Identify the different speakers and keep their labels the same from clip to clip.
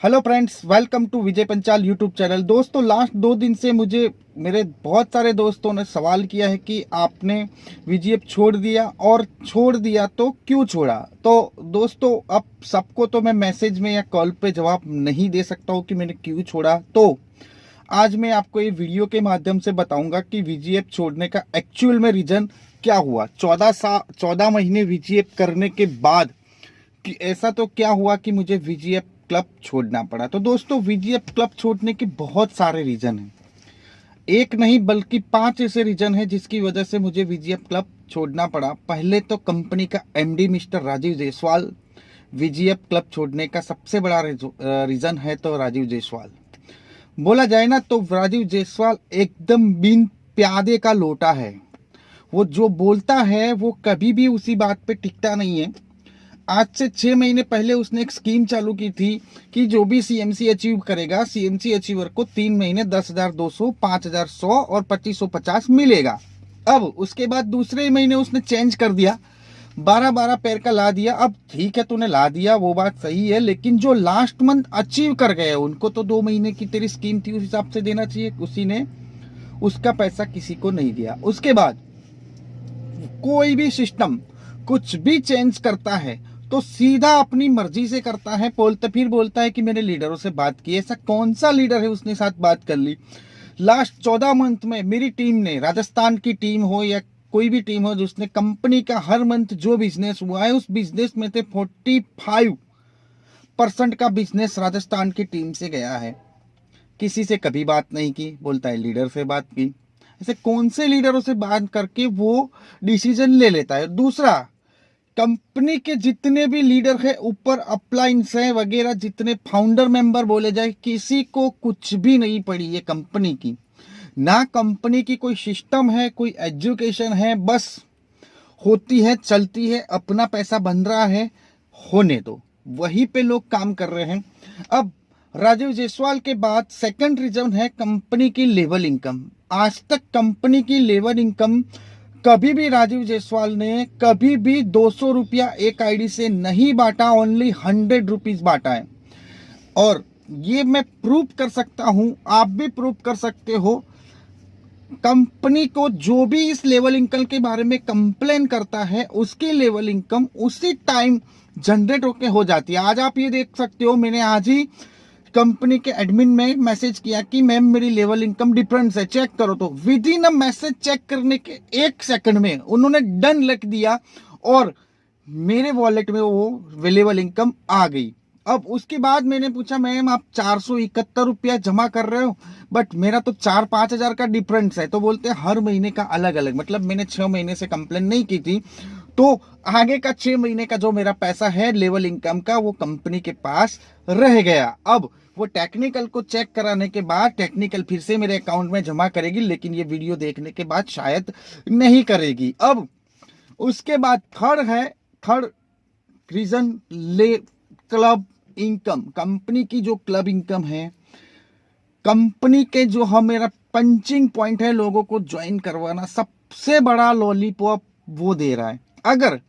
Speaker 1: Hello friends, welcome to Vijay Panchal YouTube channel. दोस्तों, last 2 दिन से मुझे मेरे बहुत सारे दोस्तों ने सवाल किया है कि आपने वीजीएफ छोड़ दिया, और छोड़ दिया तो क्यों छोड़ा। तो दोस्तों, अब सबको तो मैं मैसेज में या कॉल पे जवाब नहीं दे सकता हूँ कि मैंने क्यों छोड़ा। तो आज मैं आपको ये वीडियो के माध्यम से बताऊंगा कि वीजीएफ छोड़ने का एक्चुअल में रीजन क्या हुआ। 14 महीने वीजीएफ करने के बाद कि ऐसा तो क्या हुआ कि मुझे वीजीएफ क्लब छोड़ना पड़ा। तो दोस्तों, वीजीएफ क्लब छोड़ने के बहुत सारे रीजन हैं। एक नहीं बल्कि 5 ऐसे रीजन हैं जिसकी वजह से मुझे वीजीएफ क्लब छोड़ना पड़ा। पहले तो कंपनी का MD mister Rajiv Jaiswal VGF club छोड़ने का सबसे बड़ा रीजन है। तो राजीव जायसवाल बोला जाए ना, तो राजीव जायसवाल एकदम बिन प्यादे का लोटा है। वो जो बोलता है वो कभी भी उसी बात पे टिकता नहीं है। आज से 6 महीने पहले उसने एक स्कीम चालू की थी कि जो भी सीएमसी अचीव करेगा, सीएमसी अचीवर को 3 महीने 10,200, 5,100 और 2,550 मिलेगा। अब उसके बाद दूसरे महीने उसने चेंज कर दिया, 12-12 पैर का ला दिया। अब ठीक है, तूने ला दिया, वो बात सही है, लेकिन जो लास्ट मंथ अचीव कर गए उनको तो 2 महीने की तेरी स्कीम थी उस हिसाब से देना चाहिए। उसी ने उसका पैसा किसी को नहीं दिया। उसके बाद कोई भी सिस्टम कुछ भी चेंज करता है तो सीधा अपनी मर्जी से करता है। फिर बोलता है कि मैंने लीडरों से बात की। ऐसा कौन सा लीडर है उसने साथ बात कर ली। लास्ट 14 मंथ में मेरी टीम ने, राजस्थान की टीम हो या कोई भी टीम हो, जिसने कंपनी का हर मंथ जो बिजनेस हुआ है उस बिजनेस में से 45% का बिजनेस राजस्थान की टीम से गया है। किसी से कभी बात नहीं की, बोलता है लीडर से बात की। ऐसे कौन से लीडरों से बात करके वो डिसीजन ले लेता है। दूसरा, कंपनी के जितने भी लीडर है, ऊपर अपलाइंस है वगैरह, जितने फाउंडर मेंबर बोले जाए, किसी को कुछ भी नहीं पड़ी ये कंपनी की। ना कंपनी की कोई सिस्टम है, कोई एजुकेशन है, बस होती है, चलती है, अपना पैसा बन रहा है, होने दो, वहीं पे लोग काम कर रहे हैं। अब राजीव जायसवाल के बाद सेकंड रीजन है कंपनी की लेवल इनकम। आज तक कंपनी की लेवल इनकम कभी भी राजीव जायसवाल ने कभी भी 200 रुपया एक आईडी से नहीं बांटा, ओनली 100 रुपीज बांटा है। और ये मैं प्रूव कर सकता हूं, आप भी प्रूव कर सकते हो। कंपनी को जो भी इस लेवल इनकम के बारे में कंप्लेन करता है, उसकी लेवल इनकम उसी टाइम जनरेट होके हो जाती है। आज आप ये देख सकते हो, मैंने आज ही कंपनी के एडमिन में मैसेज किया कि मैम मेरी लेवल इनकम डिफरेंस है, चेक करो। तो within a message check करने के 1 सेकंड में उन्होंने डन लिख दिया और मेरे वॉलेट में वो लेवल इनकम आ गई। अब उसके बाद मैंने पूछा, मैम आप 471 रुपया जमा कर रहे हो, बट मेरा तो 4-5 हजार का डिफरेंस है। तो बोलते हैं हर महीने का अलग अलग, मतलब मैंने 6 महीने से कंप्लेन नहीं की थी, तो आगे का 6 महीने का जो मेरा पैसा है लेवल इनकम का, वो कंपनी के पास रह गया। अब वो टेक्निकल को चेक कराने के बाद टेक्निकल फिर से मेरे अकाउंट में जमा करेगी, लेकिन ये वीडियो देखने के बाद शायद नहीं करेगी। अब उसके बाद थर्ड रीजन, ले क्लब इनकम। कंपनी की जो क्लब इनकम है, कंपनी के जो हम मेरा पंचिंग पॉइंट है लोगों को ज्वाइन करवाना, सबसे बड़ा लॉलीपॉप वो दे रहा है। अगर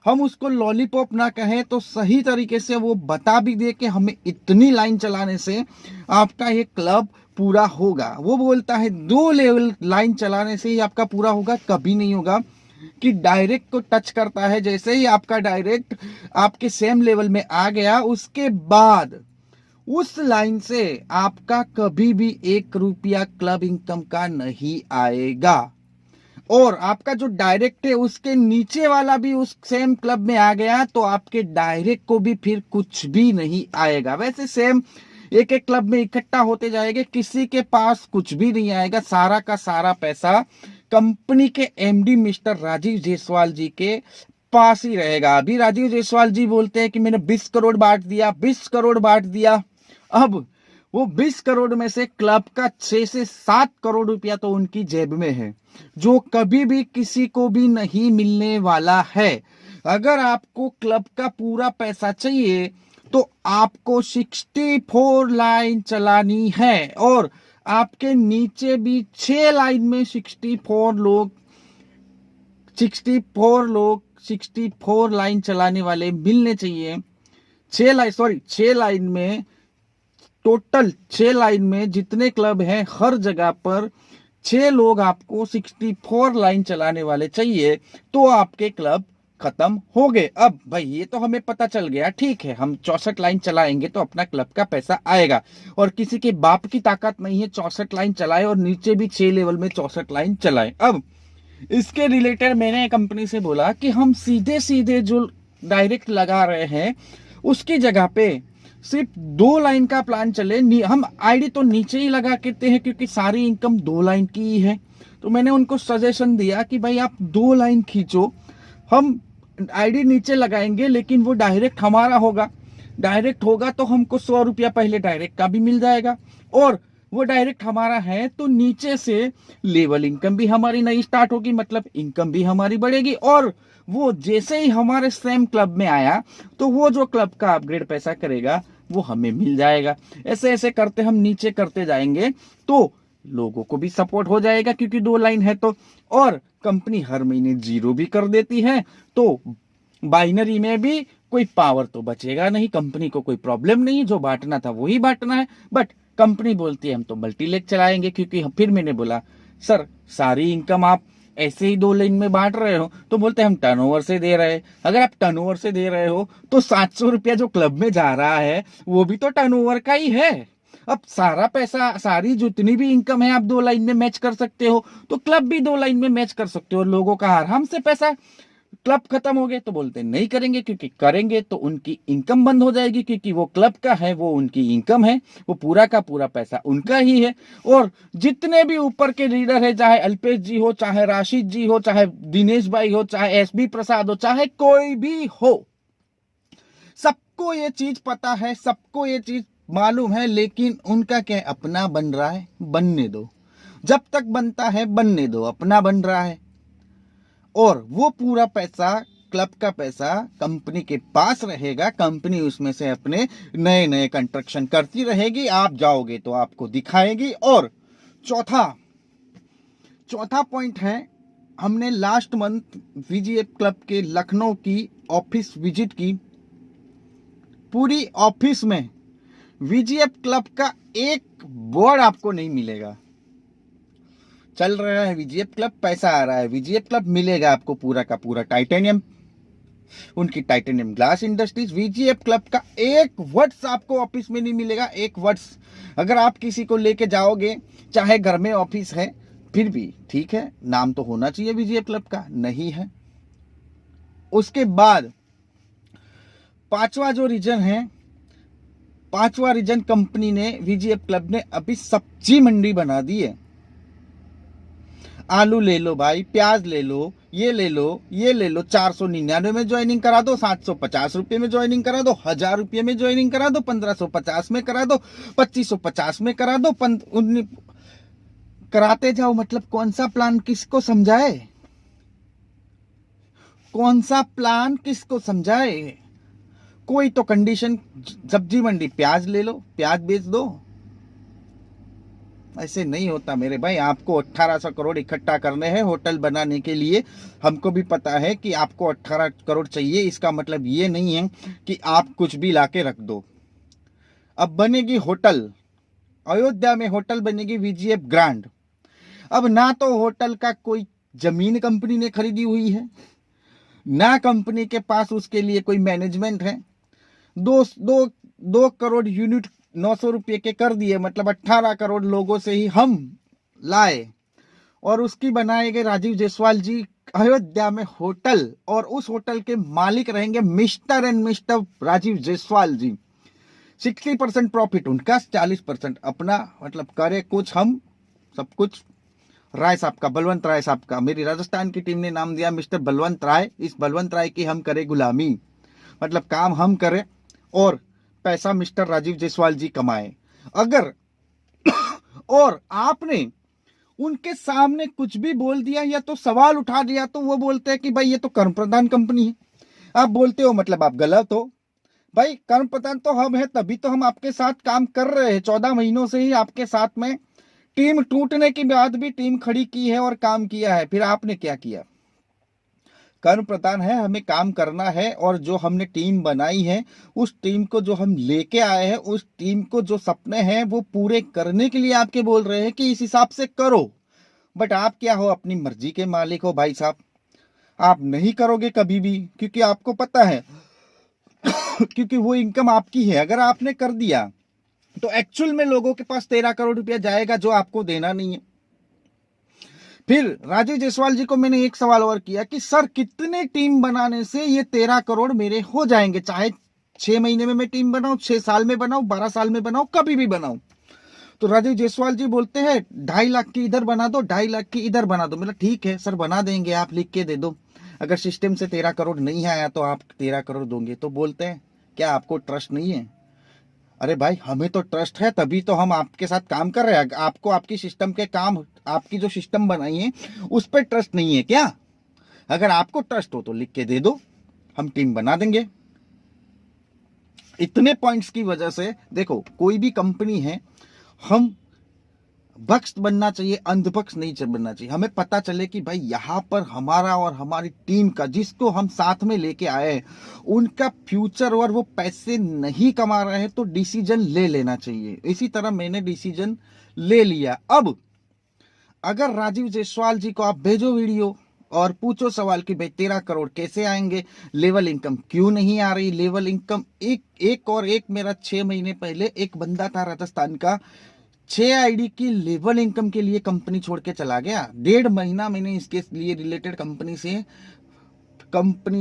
Speaker 1: हम उसको लॉलीपॉप ना कहें तो सही तरीके से वो बता भी दे कि हमें इतनी लाइन चलाने से आपका ये क्लब पूरा होगा। वो बोलता है 2 लेवल लाइन चलाने से ही आपका पूरा होगा, कभी नहीं होगा। कि डायरेक्ट को टच करता है, जैसे ही आपका डायरेक्ट आपके सेम लेवल में आ गया, उसके बाद उस लाइन से आपका कभी भी 1 रुपया क्लब इनकम का नहीं आएगा। और आपका जो डायरेक्ट है उसके नीचे वाला भी उस सेम क्लब में आ गया तो आपके डायरेक्ट को भी फिर कुछ भी नहीं आएगा। वैसे सेम एक एक क्लब में इकट्ठा होते जाएंगे, किसी के पास कुछ भी नहीं आएगा। सारा का सारा पैसा कंपनी के एमडी मिस्टर राजीव जायसवाल जी के पास ही रहेगा। अभी राजीव जायसवाल जी बोलते हैं कि मैंने 20 करोड़ बांट दिया, 20 करोड़ बांट दिया। अब वो 20 करोड़ में से क्लब का 6 से 7 करोड़ रुपया तो उनकी जेब में है, जो कभी भी किसी को भी नहीं मिलने वाला है। अगर आपको क्लब का पूरा पैसा चाहिए तो आपको 64 लाइन चलानी है, और आपके नीचे भी 6 लाइन में 64 लोग 64 लाइन चलाने वाले मिलने चाहिए। 6 लाइन में टोटल 6 लाइन में जितने क्लब हैं हर जगह पर 6 लोग आपको 64 लाइन चलाने वाले चाहिए, तो आपके क्लब खत्म हो गए। अब भाई ये तो हमें पता चल गया, ठीक है, हम 64 लाइन चलाएंगे तो अपना क्लब का पैसा आएगा, और किसी के बाप की ताकत नहीं है 64 लाइन चलाए और नीचे भी 6 लेवल में 64 लाइन चलाए। अब इसके रिलेटेड मैंने कंपनी से बोला कि हम सीधे सीधे जो डायरेक्ट लगा रहे हैं उसकी जगह पे सिर्फ 2 लाइन का प्लान चले, हम आईडी तो नीचे ही लगा देते हैं क्योंकि सारी इनकम 2 लाइन की ही है। तो मैंने उनको सजेशन दिया कि भाई आप 2 लाइन खींचो, हम आईडी नीचे लगाएंगे लेकिन वो डायरेक्ट हमारा होगा, डायरेक्ट होगा तो हमको 100 रुपया पहले डायरेक्ट का भी मिल जाएगा, और वो डायरेक्ट हमारा है तो नीचे से लेवल इनकम भी हमारी नई स्टार्ट होगी, मतलब इनकम भी हमारी बढ़ेगी, और वो जैसे ही हमारे सेम क्लब में आया तो वो जो क्लब का अपग्रेड पैसा करेगा वो हमें मिल जाएगा। ऐसे ऐसे करते हम नीचे करते जाएंगे तो लोगों को भी सपोर्ट हो जाएगा क्योंकि 2 लाइन है तो, और कंपनी हर महीने 0 भी कर देती है तो बाइनरी में भी कोई पावर तो बचेगा नहीं, कंपनी को कोई प्रॉब्लम नहीं, जो बांटना था वही बांटना है। बट कंपनी बोलती है हम तो मल्टीलेग चलाएंगे, क्योंकि फिर मैंने बोला सर सारी इनकम आप ऐसे ही 2 लाइन में बांट रहे हो, तो बोलते हैं हम टर्नओवर से दे रहे हैं। अगर आप टर्नओवर से दे रहे हो तो 700 रुपया जो क्लब में जा रहा है वो भी तो टर्नओवर का ही है। अब सारा पैसा, सारी जितनी भी इनकम है आप 2 लाइन में मैच कर सकते हो, तो क्लब भी 2 लाइन में मैच कर सकते हो, लोगों का आराम से पैसा। क्लब खत्म हो गए तो बोलते नहीं करेंगे, क्योंकि करेंगे तो उनकी इनकम बंद हो जाएगी, क्योंकि वो क्लब का है, वो उनकी इनकम है, वो पूरा का पूरा पैसा उनका ही है। और जितने भी ऊपर के लीडर है, चाहे अल्पेश जी हो, चाहे राशिद जी हो, चाहे दिनेश भाई हो, चाहे एसबी प्रसाद हो, चाहे कोई भी हो, सबको ये चीज पता है, सबको ये चीज मालूम है, लेकिन उनका क्या है, अपना बन रहा है, बनने दो, जब तक बनता है बनने दो, अपना बन रहा है, और वो पूरा पैसा, क्लब का पैसा कंपनी के पास रहेगा, कंपनी उसमें से अपने नए नए कंस्ट्रक्शन करती रहेगी, आप जाओगे तो आपको दिखाएगी। और चौथा पॉइंट है, हमने लास्ट मंथ वीजीएफ क्लब के लखनऊ की ऑफिस विजिट की, पूरी ऑफिस में वीजीएफ क्लब का एक बोर्ड आपको नहीं मिलेगा। चल रहा है वीजीएफ क्लब, पैसा आ रहा है वीजीएफ क्लब, मिलेगा आपको पूरा का पूरा टाइटेनियम, उनकी titanium glass industries. VGF club का एक वर्ड्स आपको ऑफिस में नहीं मिलेगा, एक वर्ड्स। अगर आप किसी को लेके जाओगे, चाहे घर में ऑफिस है फिर भी ठीक है, नाम तो होना चाहिए वीजीएफ क्लब का, नहीं है। उसके बाद 5वां जो रीजन है, 5वां रीजन, कंपनी ने, वीजीएफ क्लब ने अभी सब्जी मंडी बना दी है। आलू ले लो भाई, प्याज ले लो, ये ले लो, ये ले लो, 499 में ज्वाइनिंग करा दो, 750 रुपये में ज्वाइनिंग करा दो, 1000 रुपये में ज्वाइनिंग करा दो, 1550 में करा दो, 2550 में करा दो, कराते जाओ। मतलब कौन सा प्लान किसको समझाए, कौन सा प्लान किसको समझाए? कोई तो कंडीशन, सब्जी मंडी, प्याज ले लो, प्याज बेच दो। ऐसे नहीं होता मेरे भाई, आपको 1800 करोड़ इकट्ठा करने हैं होटल बनाने के लिए। हमको भी पता है कि आपको 18 करोड़ चाहिए, इसका मतलब ये नहीं है कि आप कुछ भी लाके रख दो। अब बनेगी होटल, अयोध्या में होटल बनेगी वीजीएफ ग्रांड। अब ना तो होटल का कोई जमीन कंपनी ने खरीदी हुई है, ना कंपनी के पास उसके लिए कोई मैनेजमेंट है। 2 करोड़ यूनिट 900 रुपये के कर दिए, मतलब 18 करोड़ लोगों से ही हम लाए, और उसकी बनाए गए राजीव जायसवाल जी अयोध्या में होटल, और उस होटल के मालिक रहेंगे mister and mister Rajiv Jaiswal ji. 60% profit उनका, 40% अपना, मतलब करे कुछ हम, सब कुछ राय साहब का, बलवंत राय साहब का। मेरी राजस्थान की टीम ने नाम दिया मिस्टर बलवंत राय। इस बलवंत राय की हम करें गुलामी, मतलब काम हम करें और पैसा मिस्टर राजीव जायसवाल जी कमाए। अगर और आपने उनके सामने कुछ भी बोल दिया या तो सवाल उठा दिया, तो वो बोलते हैं कि भाई ये तो कर्म प्रधान कंपनी है। आप बोलते हो मतलब आप गलत हो। भाई कर्म प्रधान तो हम है, तभी तो हम आपके साथ काम कर रहे हैं। 14 महीनों से ही आपके साथ में, टीम टूटने के बाद भी टीम खड़ी की है और काम किया है। फिर आपने क्या किया? कर्म प्रधान है, हमें काम करना है और जो हमने टीम बनाई है उस टीम को जो हम लेके आए हैं, उस टीम को जो सपने हैं वो पूरे करने के लिए आपके बोल रहे हैं कि इस हिसाब से करो। बट आप क्या हो, अपनी मर्जी के मालिक हो भाई साहब। आप नहीं करोगे कभी भी, क्योंकि आपको पता है क्योंकि वो इनकम आपकी है। अगर आपने कर दिया तो एक्चुअल में लोगों के पास 13 करोड़ रुपया जाएगा जो आपको देना नहीं है। फिर राजीव जायसवाल जी को मैंने एक सवाल और किया कि सर कितने टीम बनाने से ये 13 करोड़ मेरे हो जाएंगे, चाहे 6 महीने में मैं टीम बनाऊं, 6 साल में बनाऊं, 12 साल में बनाऊं, कभी भी बनाऊं। तो राजीव जायसवाल जी बोलते हैं 2.5 लाख की इधर बना दो, 2.5 लाख की इधर बना दो। मतलब ठीक है सर, बना देंगे, आप लिख के दे दो। अगर सिस्टम से 13 करोड़ नहीं आया तो आप 13 करोड़ दोगे। तो बोलते हैं क्या आपको ट्रस्ट नहीं है? अरे भाई, हमें तो ट्रस्ट है, तभी तो हम आपके साथ काम कर रहे हैं। आपको आपकी सिस्टम के काम, आपकी जो सिस्टम बनाई है उस पर ट्रस्ट नहीं है क्या? अगर आपको ट्रस्ट हो तो लिख के दे दो, हम टीम बना देंगे। इतने पॉइंट्स की वजह से देखो, कोई भी कंपनी है, हम भक्त बनना चाहिए, अंधभक्त नहीं बनना चाहिए। हमें पता चले कि भाई यहाँ पर हमारा और हमारी टीम का, जिसको हम साथ में लेके आए, उनका फ्यूचर और वो पैसे नहीं कमा रहे हैं तो डिसीजन ले लेना चाहिए। इसी तरह मैंने डिसीजन ले लिया। अब अगर राजीव जायसवाल जी को आप भेजो वीडियो और पूछो सवाल कि भाई 13 करोड़ कैसे आएंगे, लेवल इनकम क्यों नहीं आ रही, लेवल इनकम एक मेरा 6 महीने पहले एक बंदा था राजस्थान का, 6 आईडी की लेवल इनकम के लिए कंपनी छोड़ के चला गया। 1.5 महीना मैंने इसके लिए रिलेटेड कंपनी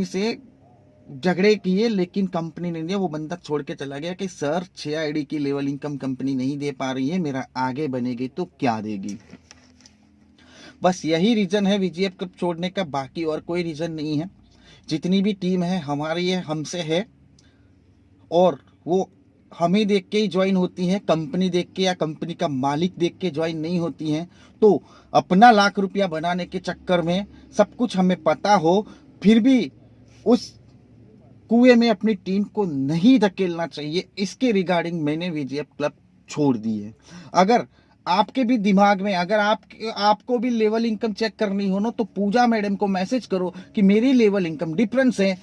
Speaker 1: से झगड़े किए, लेकिन कंपनी ने दिया। वो बंदा छोड़ के चला गया कि सर 6 आईडी की लेवल इनकम कंपनी नहीं दे पा रही है, मेरा आगे बनेगी तो क्या देगी। बस यही रीजन है वीजीएफ क्लब छोड़ने का, बाकी और कोई रीजन नहीं है। जितनी भी टीम है हमारी है, हमसे है, और वो हमें देख के ही ज्वाइन होती हैं, कंपनी देख के या कंपनी का मालिक देख के ज्वाइन नहीं होती हैं। तो अपना लाख रुपया बनाने के चक्कर में सब कुछ हमें पता हो, फिर भी उस कुएं में अपनी टीम को नहीं धकेलना चाहिए। इसके रिगार्डिंग मैंने वीजीएफ क्लब छोड़ दी है। अगर आपके भी दिमाग में, अगर आपको भी लेवल इनकम चेक करनी हो ना, तो पूजा मैडम को मैसेज करो कि मेरी लेवल इनकम डिफरेंस है,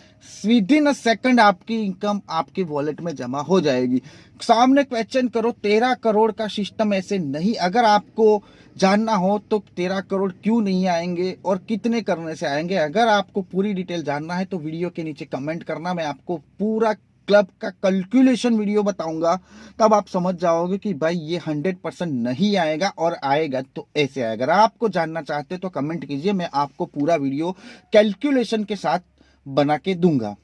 Speaker 1: विद इन अ सेकंड आपकी इनकम आपके वॉलेट में जमा हो जाएगी। सामने क्वेश्चन करो, 13 करोड़ का सिस्टम ऐसे नहीं। अगर आपको जानना हो तो 13 करोड़ क्यों नहीं आएंगे और कितने करने से आएंगे, अगर आपको पूरी डिटेल जानना है तो वीडियो के नीचे कमेंट करना, मैं आपको पूरा क्लब का कैलकुलेशन वीडियो बताऊंगा। तब आप समझ जाओगे कि भाई ये 100% नहीं आएगा, और आएगा तो ऐसे आएगा। अगर आपको जानना चाहते तो कमेंट कीजिए, मैं आपको पूरा वीडियो कैलकुलेशन के साथ बना के दूंगा।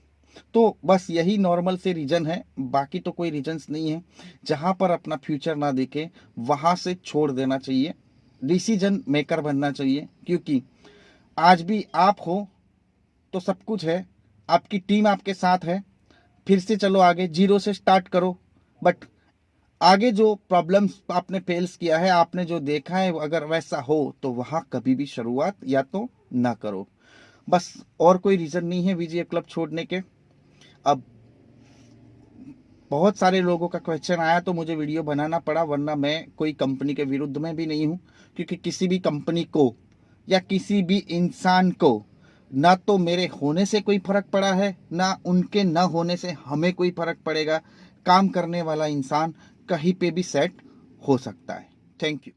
Speaker 1: तो बस यही नॉर्मल से रीजन है, बाकी तो कोई रीजंस नहीं है। जहां पर अपना फ्यूचर ना देखे वहां से छोड़ देना चाहिए, डिसीजन मेकर बनना चाहिए। क्योंकि आज भी आप हो तो सब कुछ है, आपकी टीम आपके साथ है। फिर से चलो आगे, जीरो से स्टार्ट करो। बट आगे जो प्रॉब्लम्स आपने फेस किया है, आपने जो देखा है, अगर वैसा हो तो वहां कभी भी शुरुआत या तो ना करो। बस और कोई रीजन नहीं है वीजीएफ क्लब छोड़ने के। अब बहुत सारे लोगों का क्वेश्चन आया तो मुझे वीडियो बनाना पड़ा, वरना मैं कोई कंपनी के विरुद्ध में भी नहीं हूं। क्योंकि किसी भी कंपनी को या किसी भी इंसान को ना तो मेरे होने से कोई फर्क पड़ा है, ना उनके न होने से हमें कोई फर्क पड़ेगा। काम करने वाला इंसान कहीं पे भी सेट हो सकता है। Thank you.